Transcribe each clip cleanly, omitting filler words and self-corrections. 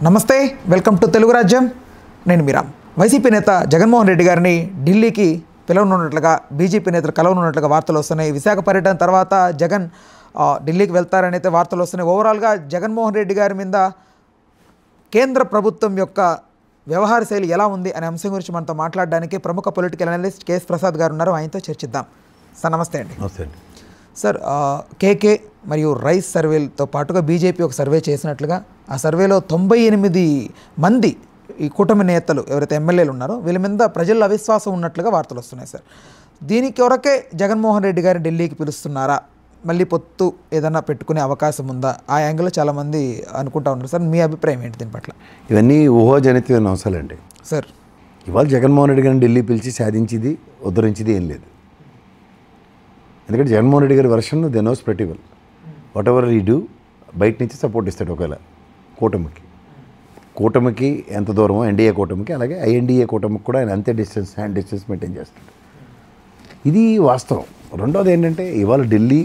నమస్తే, welcome to Telugu రాజ్యం. నేను మీరామ్. వైసీపీ నేత జగన్మోహన్ రెడ్డి గారిని ఢిల్లీకి పిలవనున్నట్లుగా బీజేపీ నేతలు కలవనున్నట్లుగా వార్తలు వస్తున్నాయి. విశాఖ పర్యటన తర్వాత జగన్ ఢిల్లీకి వెళ్తారని అయితే వార్తలు వస్తున్నాయి. ఓవరాల్గా జగన్మోహన్ రెడ్డి గారి మీద కేంద్ర ప్రభుత్వం యొక్క వ్యవహార శైలి ఎలా ఉంది అనే అంశం గురించి మనతో మాట్లాడడానికి ప్రముఖ పొలిటికల్ అనలిస్ట్ కేఎస్ ప్రసాద్ గారు ఉన్నారు. ఆయనతో చర్చిద్దాం. సార్ నమస్తే అండి. నమస్తే అండి. సార్, కేకే మరియు రైస్ సర్వేలతో పాటుగా బీజేపీ ఒక సర్వే చేసినట్లుగా ఆ సర్వేలో 98 మంది ఈ కూటమి నేతలు ఎవరైతే ఎమ్మెల్యేలు ఉన్నారో వీళ్ళ మీద ప్రజల్లో అవిశ్వాసం ఉన్నట్లుగా వార్తలు వస్తున్నాయి. సార్, దీనికి కొరకే జగన్మోహన్ రెడ్డి గారిని ఢిల్లీకి పిలుస్తున్నారా, మళ్ళీ పొత్తు ఏదన్నా పెట్టుకునే అవకాశం ఉందా? ఆ యాంగిల్లో చాలామంది అనుకుంటా ఉన్నారు. సార్, మీ అభిప్రాయం ఏంటి దీని పట్ల? ఇవన్నీ ఊహాజనితమైన అంశాలండి. సార్, ఇవాళ జగన్మోహన్ రెడ్డి గారిని ఢిల్లీ పిలిచి సాధించింది ఉద్ధరించింది ఏం లేదు. ఎందుకంటే జగన్మోహన్ రెడ్డి గారి version they knows pretty well. Whatever ఈ డూ బయట నుంచి సపోర్ట్ ఇస్తాడు. ఒకవేళ కూటమికి ఎంత దూరమో ఎన్డీఏ కూటమికి, అలాగే ఐఎన్డీఏ కూటమికి కూడా ఆయన అంతే హ్యాండ్ డిస్టెన్స్ మెయింటైన్ చేస్తాడు. ఇది వాస్తవం. రెండోది ఏంటంటే ఇవాళ ఢిల్లీ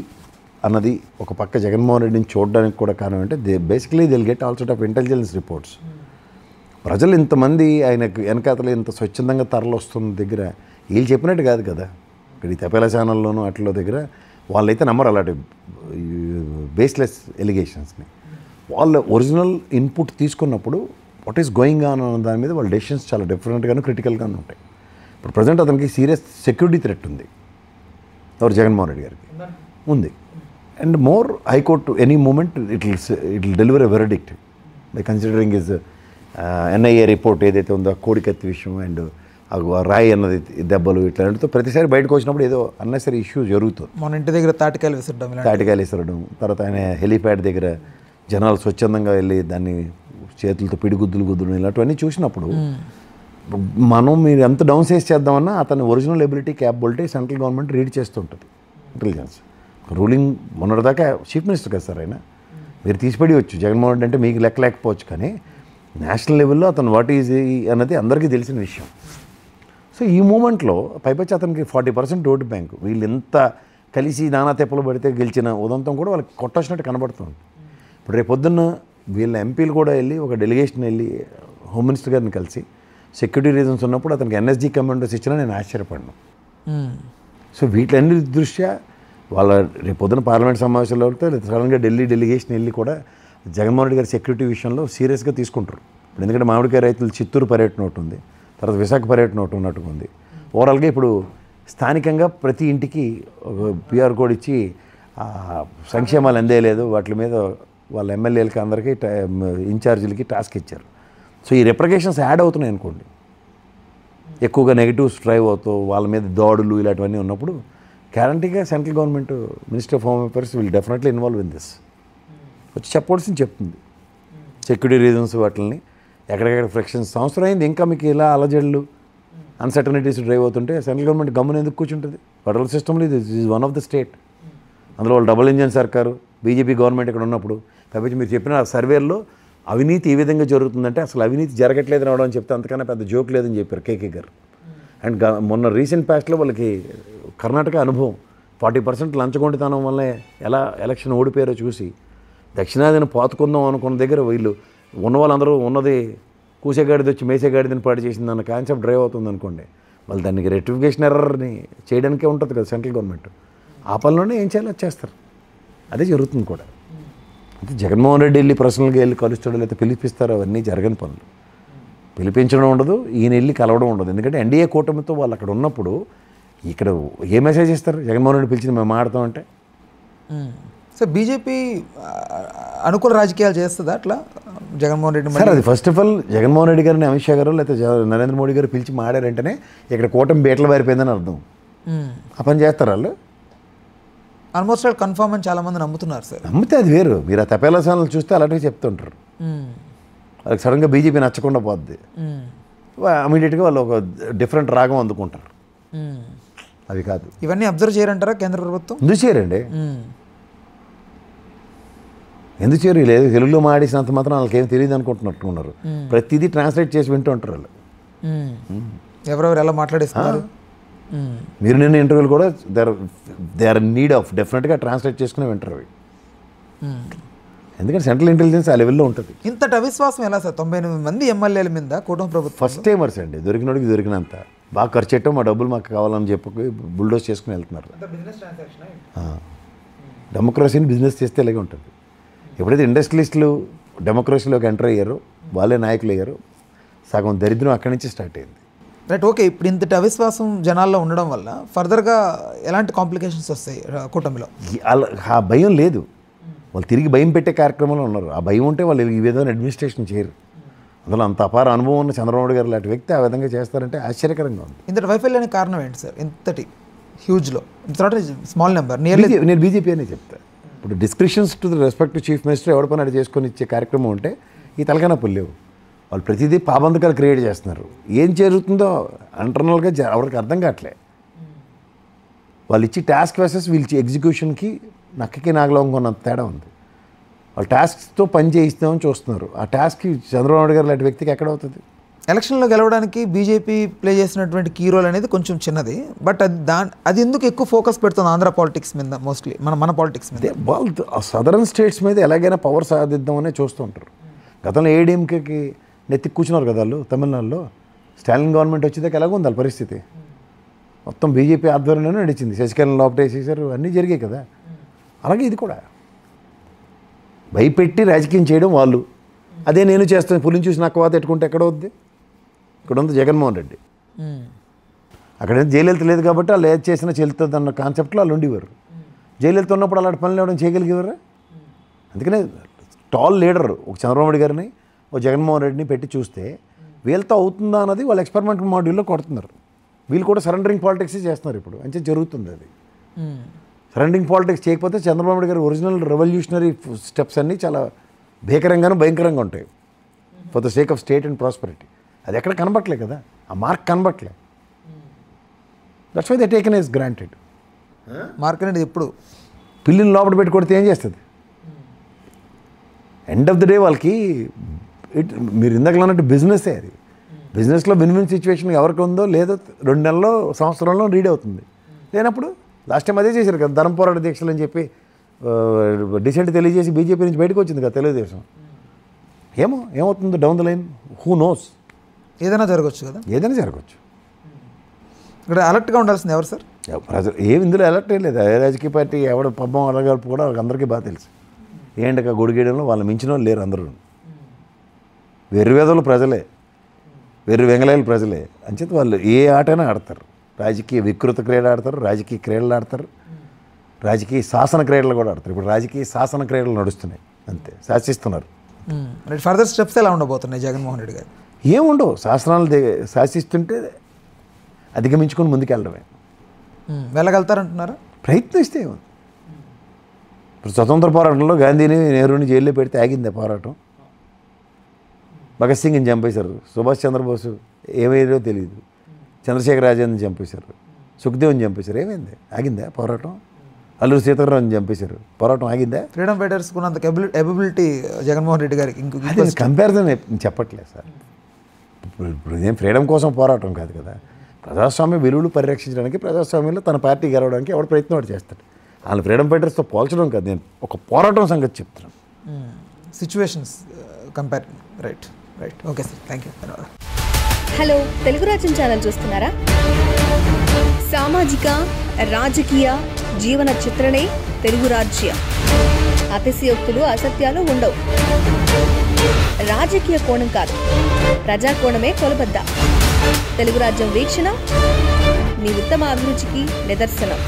అన్నది ఒక పక్క జగన్మోహన్ రెడ్డిని చూడడానికి కూడా కారణం అంటే basically they'll get all sort of intelligence reports. ప్రజలు ఇంతమంది ఆయనకు వెనకాతలు ఇంత స్వచ్ఛందంగా తరలి వస్తున్న దగ్గర వీళ్ళు చెప్పినట్టు కాదు కదా. ఇక్కడ ఈ తపేలా ఛానల్లోనూ అట్ల దగ్గర వాళ్ళైతే నమ్మరు అలాంటి బేస్లెస్ ఎలిగేషన్స్ని. వాళ్ళ ఒరిజినల్ ఇన్పుట్ తీసుకున్నప్పుడు వాట్ ఈస్ గోయింగ్ ఆన్ అన్న దాని మీద వాళ్ళ డెసిషన్స్ చాలా డిఫరెంట్గాను క్రిటికల్గాను ఉంటాయి. ఇప్పుడు ప్రజెంట్ అతనికి సీరియస్ సెక్యూరిటీ థ్రెట్ ఉంది. ఎవరు? జగన్మోహన్ రెడ్డి గారికి ఉంది. And more high court any moment it will deliver a verdict by considering is NIA report ఏదైతే ఉందో కోడికత్తి విషయం అండ్ రాయి అన్నది దెబ్బలు ఇట్లాంటితో ప్రతిసారి బయటకు వచ్చినప్పుడు ఏదో అన్నెసరీ ఇష్యూ జరుగుతుంది. మన ఇంటి దగ్గర తాటికాయలు విసరడం, తర్వాత ఆయన హెలీప్యాడ్ దగ్గర జనాలు స్వచ్ఛందంగా వెళ్ళి దాన్ని చేతులతో గుద్దులు ఇలాంటివన్నీ చూసినప్పుడు మీరు ఎంత డౌన్ సైజ్ చేద్దామన్నా అతని original ability capability central government read చేస్తుంటుంది. ఇంటెలిజెన్స్ రూలింగ్ మొన్నటిదాకా చీఫ్ మినిస్టర్ కదా సార్ ఆయన. మీరు తీసిపడివచ్చు జగన్మోహన్ రెడ్డి అంటే మీకు లెక్క లేకపోవచ్చు, కానీ నేషనల్ లెవెల్లో అతను వాట్ ఈజ్ అన్నది అందరికీ తెలిసిన విషయం. సో ఈ మూమెంట్లో పైపచ్చి అతనికి 40% ఓటు బ్యాంకు. వీళ్ళు ఎంత కలిసి నానా తెప్పలు పడితే గెలిచిన ఉదంతం కూడా వాళ్ళకి కొట్టొచ్చినట్టు కనబడుతుంది. ఇప్పుడు రేపు పొద్దున్న వీళ్ళ ఎంపీలు కూడా వెళ్ళి ఒక డెలిగేషన్ వెళ్ళి హోమ్ మినిస్టర్ గారిని కలిసి సెక్యూరిటీ రీజన్స్ ఉన్నప్పుడు అతనికి ఎన్ఎస్జీ కమాండోస్ ఇచ్చినా నేను ఆశ్చర్యపడ్డాను. సో వీటిలన్నీ దృష్ట్యా వాళ్ళ రేపు పొద్దున పార్లమెంట్ సమావేశాల్లో సడన్గా ఢిల్లీ డెలిగేషన్ వెళ్ళి కూడా జగన్మోహన్ రెడ్డి గారి సెక్యూరిటీ విషయంలో సీరియస్గా తీసుకుంటారు. ఇప్పుడు ఎందుకంటే మామిడికాయ రైతులు చిత్తూరు పర్యటన ఒకటి ఉంది, తర్వాత విశాఖ పర్యటన ఒకటి ఉన్నట్టుగా ఉంది. ఓవరాల్గా ఇప్పుడు స్థానికంగా ప్రతి ఇంటికి ఒక పిఆర్ కోడ్ ఇచ్చి సంక్షేమాలు అందేయలేదు వాటి మీద వాళ్ళ ఎమ్మెల్యేలకి అందరికీ ఇన్ఛార్జీలకి టాస్క్ ఇచ్చారు. సో ఈ రిప్రకేషన్స్ యాడ్ అవుతున్నాయి అనుకోండి. ఎక్కువగా నెగిటివ్స్ డ్రైవ్ అవుతూ వాళ్ళ మీద దాడులు ఇలాంటివన్నీ ఉన్నప్పుడు గ్యారంటీగా central government minister of home affairs will definitely involve in this. వచ్చి చెప్పవలసింది చెప్తుంది. సెక్యూరిటీ రీజన్స్ వాటిని ఎక్కడెక్కడ ఫ్రిక్షన్స్ సంవత్సరం అయింది, ఇంకా మీకు ఇలా అలజడులు అన్సర్టనిటీస్ డ్రైవ్ అవుతుంటే సెంట్రల్ గవర్నమెంట్ గమ్మున ఎందుకు కూర్చుంటుంది? ఫెడరల్ సిస్టమ్లో ఇది is one of the state. అందులో వాళ్ళు డబుల్ ఇంజన్ సర్కారు బీజేపీ గవర్నమెంట్ ఇక్కడ ఉన్నప్పుడు కాబట్టి మీరు చెప్పిన సర్వేల్లో అవినీతి ఈ విధంగా జరుగుతుందంటే అసలు అవినీతి జరగట్లేదు రావడం అని చెప్తే అంతకన్నా పెద్ద జోక్ లేదని చెప్పారు కేకే గారు. అండ్ మొన్న రీసెంట్ పాస్ట్లో వాళ్ళకి కర్ణాటక అనుభవం 40% లంచగొండితనం వల్ల ఎలా ఎలక్షన్ ఓడిపోయారో చూసి దక్షిణాదిని పాతుకుందాం అనుకున్న దగ్గర వీళ్ళు ఉన్న వాళ్ళందరూ ఉన్నది కూసేగాడిది వచ్చి మేసేగాడిదని పాడు చేసిందన్న కాన్సెప్ట్ డ్రైవ్ అవుతుంది అనుకోండి. వాళ్ళు దానికి రెక్టిఫికేషన్ ఎర్రర్ని చేయడానికే ఉంటుంది కదా సెంట్రల్ గవర్నమెంట్. ఆ పనిలోనే ఏం చేయాలో చేస్తారు. అదే జరుగుతుంది కూడా. అంటే జగన్మోహన్ రెడ్డి వెళ్ళి పర్సనల్గా వెళ్ళి కలుస్తాడో లేకపోతే పిలిపిస్తారో అవన్నీ జరగని పనులు. పిలిపించడం ఉండదు, ఈయన వెళ్ళి కలవడం ఉండదు. ఎందుకంటే ఎన్డీఏ కూటమితో వాళ్ళు అక్కడ ఉన్నప్పుడు ఇక్కడ ఏ మెసేజ్ ఇస్తారు? జగన్మోహన్ రెడ్డి పిలిచింది మేము మాడతామంటే. సో బీజేపీ అనుకూల రాజకీయాలు చేస్తుందా అట్లా జగన్మోహన్ రెడ్డి? సార్ అది first of all Jaganmohan Reddy గారిని అమిత్ షా గారు లేకపోతే నరేంద్ర మోడీ గారు పిలిచి మాడారంటేనే ఇక్కడ కూటమి బేటలు వారిపోయిందని అర్థం. ఆ పని చేస్తారు వాళ్ళు. ఆల్మోస్ట్ వాళ్ళు కన్ఫర్మ్ అని చాలామంది నమ్ముతున్నారు సార్. నమ్మితే అది వేరు. మీరు ఆ తపేలా ఛానల్ చూస్తే అలాంటివి చెప్తుంటారు. వాళ్ళకి సడన్గా బీజేపీ నచ్చకుండా పోద్ది, ఇమీడియట్గా వాళ్ళు ఒక డిఫరెంట్ రాగం అందుకుంటారు. అది కాదు. ఇవన్నీ అబ్జర్వ్ చేయరంటారా కేంద్ర ప్రభుత్వం? ఎందుకు చేయరండి? ఎందుకు చేయరు? లేదు తెలుగులో మాడేసినంత మాత్రం వాళ్ళకి ఏం తెలియదు అనుకుంటున్నట్టున్నారు. ప్రతిదీ ట్రాన్స్లేట్ చేసి వింటూ ఉంటారు వాళ్ళు. ఎవరెవరు ఎలా మాట్లాడేస్తున్నారు? మీరు నిన్న ఇంటర్వ్యూలు కూడా దే ఆర్ నీడ్ ఆఫ్ డెఫినెట్గా ట్రాన్స్లేట్ చేసుకుని వింటారు అవి. ఎందుకంటే సెంట్రల్ ఇంటెలిజెన్స్ ఆ లెవెల్లో ఉంటుంది. ఇంతటి అవిశ్వాసం ఎలా సార్ 98 మంది ఎమ్మెల్యేల మీద కూటమి ప్రభుత్వం? ఫస్ట్ టైమర్స్ అండి, దొరికినోడికి దొరికినంత బాగా ఖర్చు పెట్టాం, మా డబ్బులు మాకు కావాలని చెప్పి బుల్డోజ్ చేసుకుని వెళ్తున్నారు. డెమోక్రసీని బిజినెస్ చేస్తే ఇలాగే ఉంటుంది. ఎప్పుడైతే ఇండస్ట్రియలిస్టులు డెమోక్రసీలోకి ఎంటర్ అయ్యారో, వాళ్ళే నాయకులు అయ్యారు, సగం దరిద్రం అక్కడి నుంచి స్టార్ట్ అయింది. Right, okay. ఇప్పుడు ఇంతటి అవిశ్వాసం జనాల్లో ఉండడం వల్ల ఫర్దర్గా ఎలాంటి కాంప్లికేషన్స్ వస్తాయి కూటమిలో? ఆ భయం లేదు, వాళ్ళు తిరిగి భయం పెట్టే కార్యక్రమంలో ఉన్నారు. ఆ భయం ఉంటే వాళ్ళు ఈ విధంగా అడ్మినిస్ట్రేషన్ చేయరు. అందులో అంత అపార అనుభవం ఉన్న చంద్రబాబు గారు లాంటి వ్యక్తి ఆ విధంగా చేస్తారంటే ఆశ్చర్యకరంగా ఉంది. ఇంతటి వైఫల్యానికి కారణం ఏంటి సార్? ఇంతటి హ్యూజ్లో స్మాల్ నెంబర్ నియర్లీ. నేను బీజేపీ అనే చెప్తాను. ఇప్పుడు descriptions to the respect chief minister ఎవరి పని అది చేసుకొని ఇచ్చే కార్యక్రమం ఉంటే ఈ తలకానప్పులు లేవు. వాళ్ళు ప్రతిదీ పాబంధకాలు క్రియేట్ చేస్తున్నారు. ఏం జరుగుతుందో ఇంటర్నల్గా ఎవరికి అర్థం కావట్లే. వాళ్ళు ఇచ్చి టాస్క్ వర్సెస్ వీళ్ళు ఇచ్చి ఎగ్జిక్యూషన్కి నక్కకి నాగలం కొన్నంత తేడా ఉంది. వాళ్ళు టాస్క్తో పని చేయిస్తామని చూస్తున్నారు. ఆ టాస్క్కి చంద్రబాబు గారు లాంటి వ్యక్తికి ఎక్కడ అవుతుంది? ఎలక్షన్లో గెలవడానికి బీజేపీ ప్లే చేసినటువంటి కీ రోల్ అనేది కొంచెం చిన్నది, బట్ అది ఎందుకు ఎక్కువ ఫోకస్ పెడుతుంది ఆంధ్ర పాలిటిక్స్ మీద, మోస్ట్లీ మన పాలిటిక్స్ మీద? వాళ్ళు సదరన్ స్టేట్స్ మీద ఎలాగైనా పవర్ సాధిద్దామనే చూస్తూ ఉంటారు. గతంలో ఏడీఎంకేకి నెత్తి కూర్చున్నారు కదా వాళ్ళు తమిళనాడులో. స్టాలిన్ గవర్నమెంట్ వచ్చేదాకా ఎలాగో ఉంది వాళ్ళ పరిస్థితి. మొత్తం బీజేపీ ఆధ్వర్యంలోనే నడిచింది. శశికళను లోపటేసేసారు, అన్నీ జరిగాయి కదా. అలాగే ఇది కూడా భయపెట్టి రాజకీయం చేయడం వాళ్ళు. అదే నేను చేస్తాను, పులిని చూసి నాకు వాత పెట్టుకుంటే ఎక్కడ వద్ది? ఇక్కడ ఉంది జగన్మోహన్ రెడ్డి. అక్కడ జయలలిత లేదు కాబట్టి వాళ్ళు ఏది చేసినా చెల్లుతుంది అన్న కాన్సెప్ట్లో వాళ్ళు ఉండేవారు. జయలలిత ఉన్నప్పుడు అలాంటి పనులు ఇవ్వడం చేయగలిగేవారా? అందుకనే టాల్ లీడర్ ఒక చంద్రబాబు నాయుడు గారిని, ఒక జగన్మోహన్ రెడ్డిని పెట్టి చూస్తే వీళ్ళతో అవుతుందా అన్నది వాళ్ళు ఎక్స్పెరిమెంట్ మాడ్యూల్లో కొడుతున్నారు. వీళ్ళు కూడా సరెండరింగ్ పాలిటిక్స్ చేస్తున్నారు ఇప్పుడు, అంటే జరుగుతుంది అది. సరెండరింగ్ పాలిటిక్స్ చేయకపోతే చంద్రబాబు నాయుడు గారు ఒరిజినల్ రెవల్యూషనరీ స్టెప్స్ అన్నీ చాలా భీకరంగానూ భయంకరంగా ఉంటాయి for the sake of state and prosperity. అది ఎక్కడ కనబట్టలే కదా, ఆ మార్క్ కనబట్టలే. That's why they taken is granted. Mark అనేది ఎప్పుడు పిల్లిని లోపల పెట్టి కొడితే ఏం చేస్తుంది? ఎండ్ ఆఫ్ ద డే వాళ్ళకి మీరు ఇందాక అన్నట్టు బిజినెసే అది. బిజినెస్లో విన్-విన్ సిచ్యువేషన్ ఎవరికి ఉందో లేదో 2 నెలల్లో సంవత్సరంలో రీడ్ అవుతుంది. లేనప్పుడు లాస్ట్ టైం అదే చేశారు కదా, ధర్మ పోరాట దీక్షలు అని చెప్పి డిసెంట్ తెలియజేసి బీజేపీ నుంచి బయటకు వచ్చింది కదా తెలుగుదేశం. ఏమవుతుందో down the line who knows? ఏదైనా జరగవచ్చు కదా, ఏదైనా జరగవచ్చు. ఇక్కడ అలర్ట్గా ఉండాల్సింది ఎవరు సార్? ప్రజలు ఇందులో అలర్ట్ ఏం లేదు. ఏ రాజకీయ పార్టీ ఎవడ పబ్బం అడగలుపు కూడా అందరికీ బాగా తెలుసు. ఏంటక గొడిగేయడంలో వాళ్ళు మించిన వాళ్ళు లేరు. అందరూ వెర్రివేదలు ప్రజలే, వెర్రి వెంగళాయలు ప్రజలే. అంచేత వాళ్ళు ఏ ఆటైనా ఆడతారు. రాజకీయ వికృత క్రీడలు ఆడతారు, రాజకీయ క్రీడలు ఆడతారు, రాజకీయ శాసన క్రీడలు కూడా ఆడతారు. ఇప్పుడు రాజకీయ శాసన క్రీడలు నడుస్తున్నాయి, అంతే, శాసిస్తున్నారు. ఫర్దర్ స్టెప్స్ ఎలా ఉండబోతున్నాయి జగన్మోహన్ రెడ్డి గారు? ఏముండవు, శాసనాలు శాసిస్తుంటే అధిగమించుకొని ముందుకెళ్ళడమే. వెళ్ళగలుగుతారంటున్నారా? ప్రయత్నిస్తే ఏముంది. ఇప్పుడు స్వతంత్ర పోరాటంలో గాంధీని నెహ్రూని జైల్లో పెడితే ఆగిందే పోరాటం. భగత్ సింగ్ని చంపేశారు, సుభాష్ చంద్రబోసు ఏమయ్యారో తెలియదు, చంద్రశేఖర్ ఆజాద్ని చంపేశారు, సుఖ్దేవ్ని చంపేశారు. ఏమైంది? ఆగిందా పోరాటం? అల్లూరి సీతారామన్ చంపేశారు, పోరాటం ఆగిందా? ఫ్రీడమ్ ఫైటర్స్ ఉన్నంత ఎబిలిటీ జగన్మోహన్ రెడ్డి గారికి ఇంకో కంపారిజన్ చెప్పట్లేదు సార్. ఇప్పుడు ఏం ఫ్రీడమ్ కోసం పోరాటం కాదు కదా, ప్రజాస్వామ్య విలువలు పరిరక్షించడానికి, ప్రజాస్వామ్యంలో తన పార్టీ గెలవడానికి ఎవరు ప్రయత్నం వాడు చేస్తాడు. వాళ్ళు ఫ్రీడమ్ ఫైటర్స్తో పోల్చడం కాదు, నేను ఒక పోరాటం సంగతి చెప్తున్నాను. Situations compare. Right right, okay sir, thank you. Hello, Telugu రాజ్యం ఛానల్ చూస్తున్నారా? సామాజిక రాజకీయ జీవన చిత్రణే తెలుగు రాజ్యం. అతిశయోక్తులు అసత్యాలు ఉండవు. రాజకీయ కోణం కాదు, ప్రజా కోణమే కొలబద్ద. తెలుగు రాజ్యం వీక్షణ మీ ఉత్తమ అభిరుచికి నిదర్శనం.